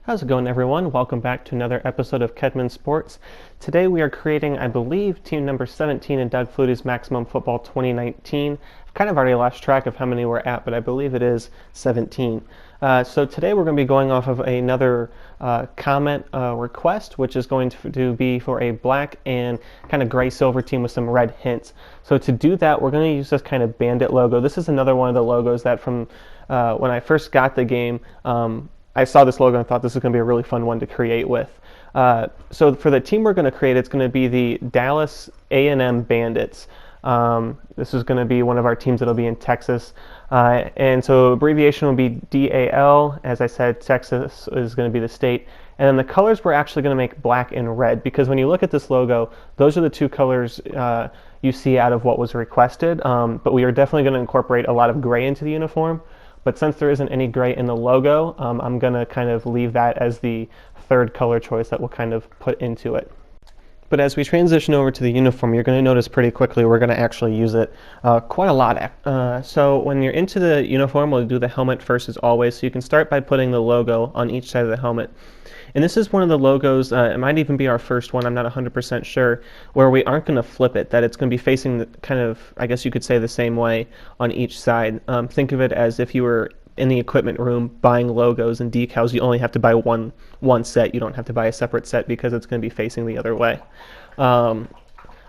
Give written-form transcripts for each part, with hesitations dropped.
How's it going, everyone? Welcome back to another episode of Kedman Sports. Today we are creating, I believe, team number 17 in Doug Flutie's Maximum Football 2019. I've kind of already lost track of how many we're at, but I believe it is 17. So today we're going to be going off of another comment request, which is going to be for a black and kind of gray silver team with some red hints. So to do that, we're going to use this kind of bandit logo. This is another one of the logos that from when I first got the game, I saw this logo and thought this was going to be a really fun one to create with. So for the team we're going to create, it's going to be the Dallas A&M Bandits. This is going to be one of our teams that'll be in Texas. And so abbreviation will be DAL. As I said, Texas is going to be the state. And then the colors we're actually going to make black and red, because when you look at this logo, those are the two colors you see out of what was requested. But we are definitely going to incorporate a lot of gray into the uniform. But since there isn't any gray in the logo, I'm going to kind of leave that as the third color choice that we'll kind of put into it. But as we transition over to the uniform, you're going to notice pretty quickly we're going to actually use it quite a lot. So when you're into the uniform, we'll do the helmet first as always. So you can start by putting the logo on each side of the helmet. And this is one of the logos, it might even be our first one, I'm not 100% sure, where we aren't going to flip it, that it's going to be facing the, kind of, I guess you could say, the same way on each side. Think of it as if you were in the equipment room buying logos and decals. You only have to buy one set. You don't have to buy a separate set because it's going to be facing the other way.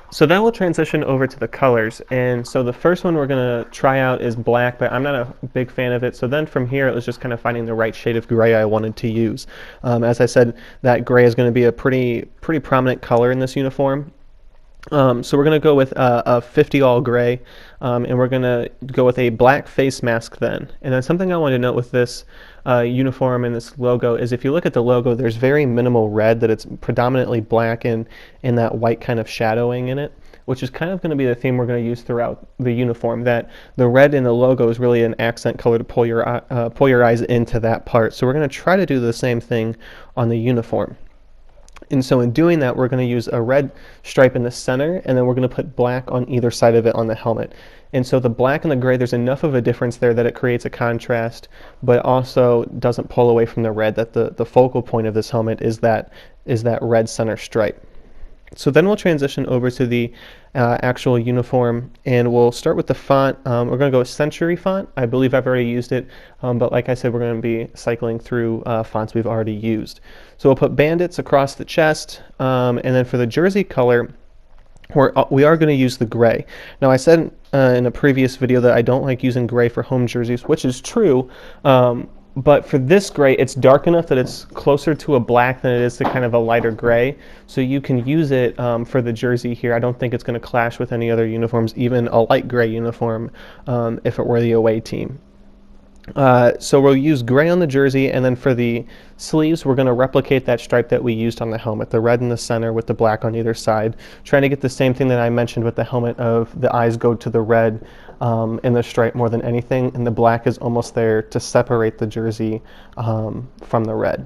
So then we'll transition over to the colors. And so the first one we're going to try out is black, but I'm not a big fan of it. So then from here, it was just kind of finding the right shade of gray I wanted to use. As I said, that gray is going to be a pretty prominent color in this uniform. So we're going to go with a 50 all gray, and we're going to go with a black face mask then. And then something I want to note with this uniform and this logo is if you look at the logo, there's very minimal red, that it's predominantly black and that white kind of shadowing in it, which is kind of going to be the theme we're going to use throughout the uniform, that the red in the logo is really an accent color to pull your eyes into that part. So we're going to try to do the same thing on the uniform. And so in doing that, we're going to use a red stripe in the center, and then we're going to put black on either side of it on the helmet. And so the black and the gray, there's enough of a difference there that it creates a contrast, but also doesn't pull away from the red, that the focal point of this helmet is that red center stripe. So then we'll transition over to the actual uniform, and we'll start with the font. We're going to go with Century font. I believe I've already used it, but like I said, we're going to be cycling through fonts we've already used. So we'll put Bandits across the chest, and then for the jersey color, we are going to use the gray. Now I said in a previous video that I don't like using gray for home jerseys, which is true. But for this gray, it's dark enough that it's closer to a black than it is to kind of a lighter gray. So you can use it for the jersey here. I don't think it's going to clash with any other uniforms, even a light gray uniform if it were the away team. So we'll use gray on the jersey, and then for the sleeves, we're going to replicate that stripe that we used on the helmet, the red in the center with the black on either side, trying to get the same thing that I mentioned with the helmet of the eyes go to the red in the stripe more than anything, and the black is almost there to separate the jersey from the red.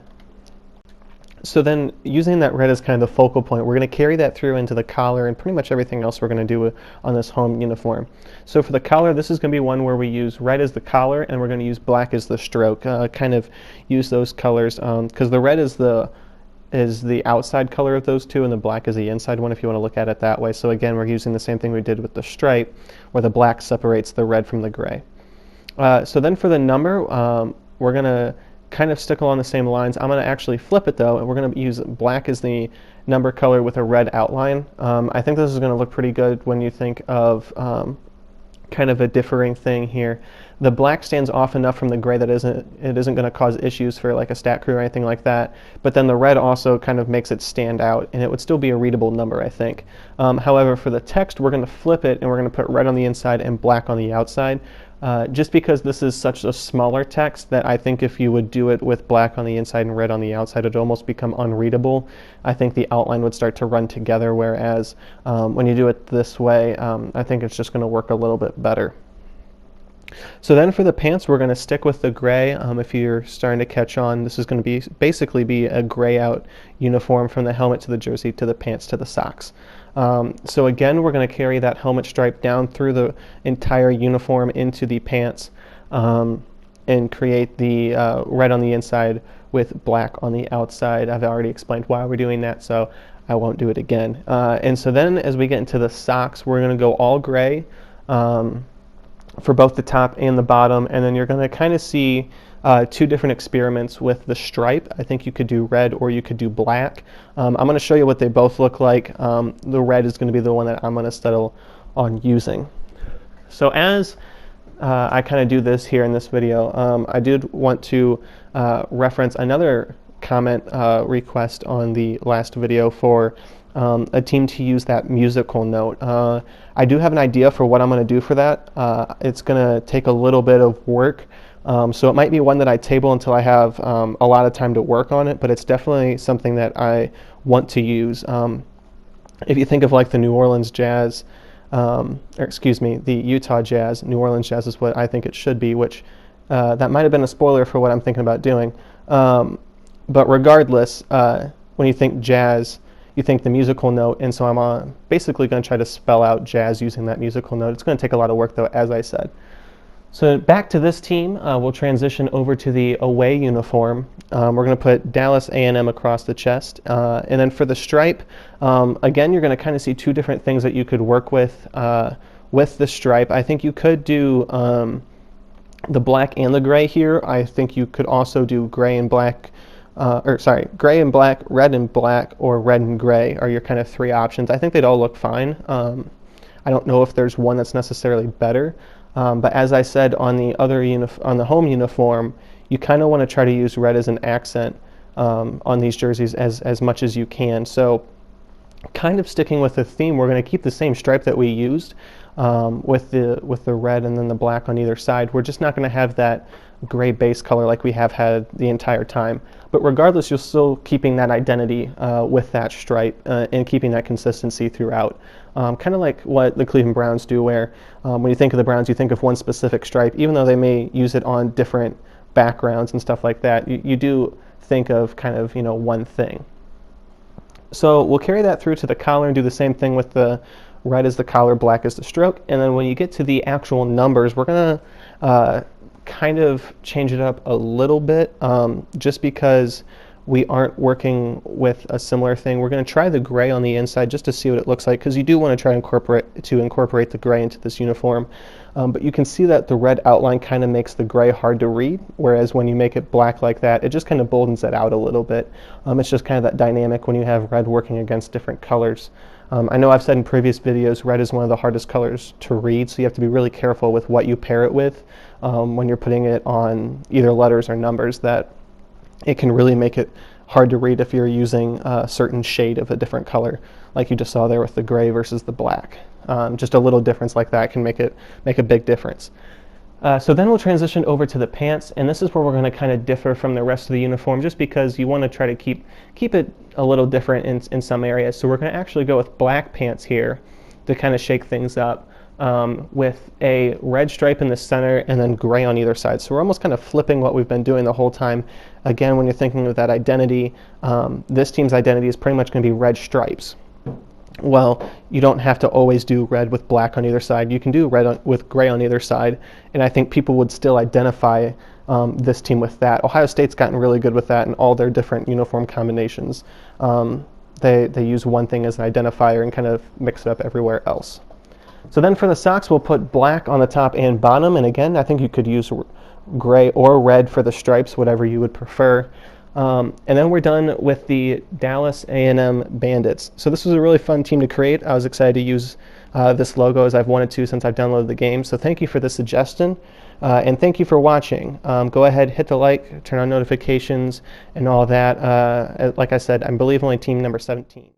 So then using that red as kind of the focal point, we're going to carry that through into the collar and pretty much everything else we're going to do on this home uniform. So for the collar, this is going to be one where we use red as the collar and we're going to use black as the stroke. Kind of use those colors because the red is the outside color of those two and the black is the inside one if you want to look at it that way. So again, we're using the same thing we did with the stripe where the black separates the red from the gray. So then for the number, we're going to kind of stick along the same lines. I'm going to actually flip it though, and we're going to use black as the number color with a red outline. I think this is going to look pretty good when you think of kind of a differing thing here. The black stands off enough from the gray that it isn't going to cause issues for like a stat crew or anything like that, but then the red also kind of makes it stand out, and it would still be a readable number, I think. However, for the text, we're going to flip it, and we're going to put red on the inside and black on the outside. Just because this is such a smaller text that I think if you would do it with black on the inside and red on the outside, it would almost become unreadable. I think the outline would start to run together, whereas when you do it this way, I think it's just going to work a little bit better. So then for the pants, we're going to stick with the gray. If you're starting to catch on, this is going to basically be a gray out uniform from the helmet to the jersey to the pants to the socks. So again, we're going to carry that helmet stripe down through the entire uniform into the pants and create the red on the inside with black on the outside. I've already explained why we're doing that, so I won't do it again. And so then as we get into the socks, we're going to go all gray for both the top and the bottom, and then you're going to kind of see two different experiments with the stripe. I think you could do red or you could do black. I'm going to show you what they both look like. The red is going to be the one that I'm going to settle on using. So as I kind of do this here in this video, I did want to reference another comment request on the last video for a team to use that musical note. I do have an idea for what I'm going to do for that. It's going to take a little bit of work, so it might be one that I table until I have a lot of time to work on it, but it's definitely something that I want to use. If you think of like the New Orleans Jazz, or excuse me, the Utah Jazz, New Orleans Jazz is what I think it should be, which that might have been a spoiler for what I'm thinking about doing. But regardless, when you think jazz, you think the musical note, and so I'm basically going to try to spell out jazz using that musical note. It's going to take a lot of work though, as I said. So back to this team, we'll transition over to the away uniform. We're going to put Dallas A&M across the chest. And then for the stripe, again, you're going to kind of see two different things that you could work with the stripe. I think you could do the black and the gray here. I think you could also do gray and black, gray and black, red and black, or red and gray are your kind of three options. I think they'd all look fine. I don't know if there's one that's necessarily better. But as I said on the other on the home uniform, you kind of want to try to use red as an accent on these jerseys as much as you can. So kind of sticking with the theme, we're going to keep the same stripe that we used with the red and then the black on either side. We're just not going to have that gray base color like we have had the entire time. But regardless, you're still keeping that identity with that stripe and keeping that consistency throughout. Kind of like what the Cleveland Browns do, where when you think of the Browns, you think of one specific stripe, even though they may use it on different backgrounds and stuff like that. You do think of kind of, one thing. So we'll carry that through to the collar and do the same thing with the red as the collar, black as the stroke. And then when you get to the actual numbers, we're going to kind of change it up a little bit just because we aren't working with a similar thing. We're going to try the gray on the inside just to see what it looks like, because you do want to try to incorporate the gray into this uniform. But you can see that the red outline kind of makes the gray hard to read, whereas when you make it black like that, it just kind of boldens it out a little bit. It's just kind of that dynamic when you have red working against different colors. I know I've said in previous videos, red is one of the hardest colors to read, so you have to be really careful with what you pair it with when you're putting it on either letters or numbers, that it can really make it hard to read if you're using a certain shade of a different color, like you just saw there with the gray versus the black. Just a little difference like that can make a big difference. So then we'll transition over to the pants, and this is where we're going to kind of differ from the rest of the uniform, just because you want to try to keep it a little different in some areas. So we're going to actually go with black pants here to kind of shake things up, with a red stripe in the center and then gray on either side. So we're almost kind of flipping what we've been doing the whole time. Again, when you're thinking of that identity, this team's identity is pretty much going to be red stripes. Well, you don't have to always do red with black on either side. You can do red with gray on either side, and I think people would still identify this team with that. Ohio State's gotten really good with that in all their different uniform combinations. They use one thing as an identifier and kind of mix it up everywhere else. So then for the socks, we'll put black on the top and bottom, and again, I think you could use gray or red for the stripes, whatever you would prefer. And then we're done with the Dallas A&M Bandits. So this was a really fun team to create. I was excited to use this logo as I've wanted to since I've downloaded the game. So thank you for the suggestion, and thank you for watching. Go ahead, hit the like, turn on notifications, and all that. Like I said, I believe only team number 17.